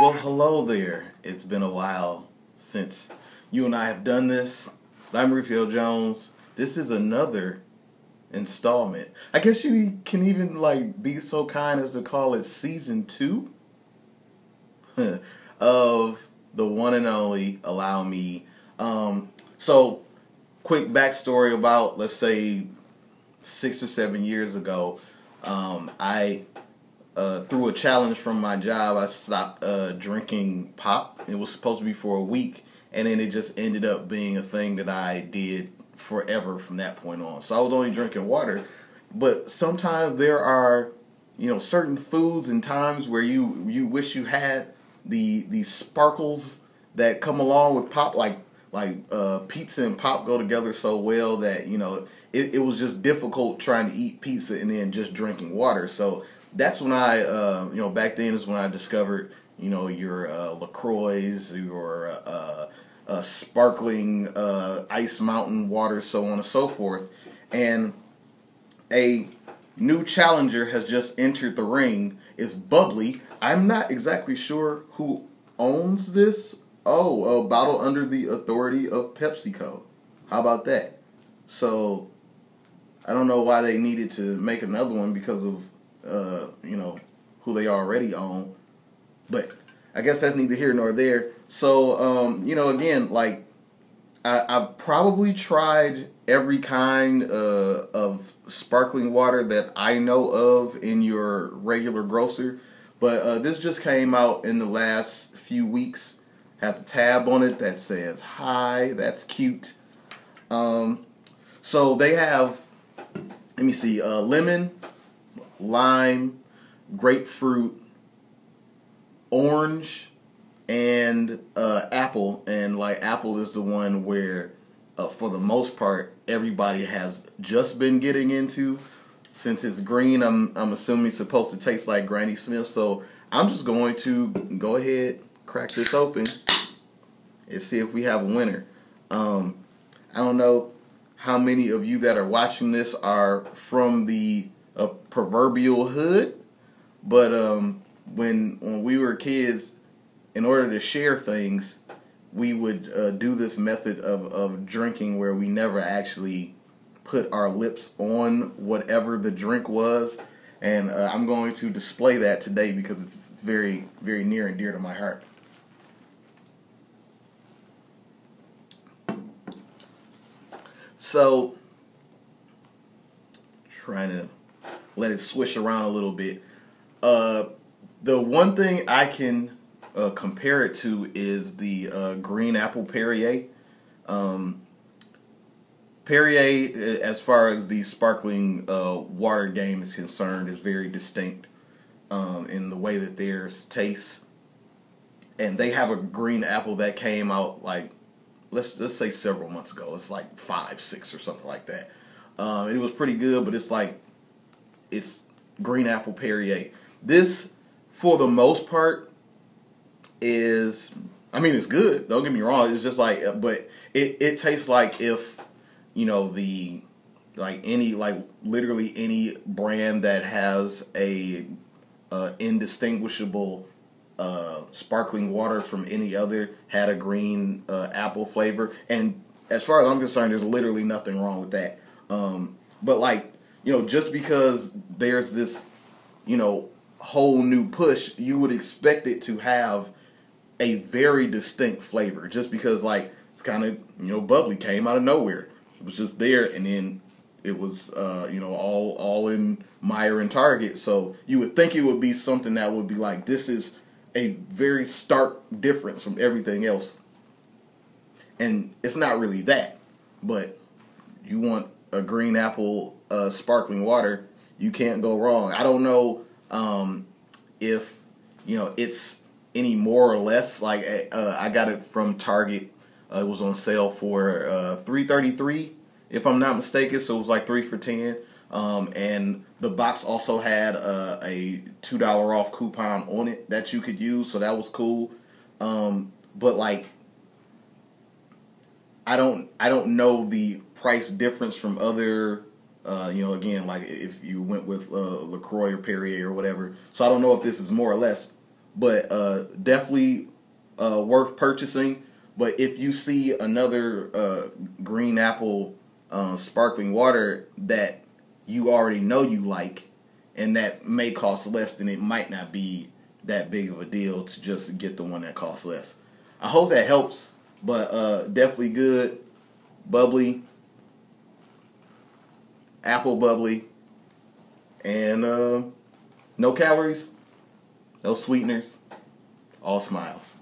Well, hello there. It's been a while since you and I have done this. I'm Refill Jones. This is another installment. I guess you can even be so kind as to call it season 2 of the one and only Allow Me. So quick backstory about, let's say, 6 or 7 years ago. I through a challenge from my job, I stopped drinking pop. It was supposed to be for a week, and then it just ended up being a thing that I did forever from that point on. So I was only drinking water, but sometimes there are, certain foods and times where you wish you had the sparkles that come along with pop, like pizza and pop go together so well that it was just difficult trying to eat pizza and then just drinking water. So that's when I, back then is when I discovered, your LaCroix, your sparkling ice mountain water, so on and so forth. And a new challenger has just entered the ring. It's Bubly. I'm not exactly sure who owns this. Oh, a bottle under the authority of PepsiCo. How about that? So I don't know why they needed to make another one because of who they already own, but I guess that's neither here nor there. So, again, I've probably tried every kind of sparkling water that I know of in your regular grocer, but this just came out in the last few weeks. Has a tab on it that says "Hi." That's cute. So they have, let me see, lemon, lime, grapefruit, orange, and apple. And apple is the one where for the most part everybody has just been getting into. Since it's green, I'm assuming it's supposed to taste like Granny Smith. So I'm just going to go ahead, crack this open, and see if we have a winner. I don't know how many of you that are watching this are from the proverbial hood, but when we were kids, in order to share things, we would do this method of drinking where we never actually put our lips on whatever the drink was, and I'm going to display that today because it's very, very near and dear to my heart. So, trying to let it swish around a little bit. The one thing I can compare it to is the green apple Perrier. Perrier, as far as the sparkling water game is concerned, is very distinct in the way that theirs tastes. And they have a green apple that came out let's say several months ago. It's 5, 6 or something like that. It was pretty good, but it's green apple Perrier. This, for the most part, it's good. Don't get me wrong. It's just but it tastes like if, literally any brand that has a indistinguishable sparkling water from any other had a green apple flavor. And as far as I'm concerned, there's literally nothing wrong with that. But just because there's this, whole new push, you would expect it to have a very distinct flavor. Just because it's kind of, Bubly came out of nowhere. It was just there, and then it was all in Meijer and Target. So you would think it would be something that would be this is a very stark difference from everything else. And it's not really that. But you want a green apple sparkling water, you can't go wrong. I don't know if it's any more or less. I got it from Target. It was on sale for $3.33 if I'm not mistaken. So it was 3 for $10. And the box also had a $2 off coupon on it that you could use, so that was cool. But I don't know the price difference from other again, if you went with LaCroix or Perrier or whatever. So I don't know if this is more or less. but definitely worth purchasing. But if you see another green apple sparkling water that you already know you like, and that may cost less, then it might not be that big of a deal to just get the one that costs less. I hope that helps, but definitely good. Bubbly, apple bubbly, and no calories, no sweeteners, all smiles.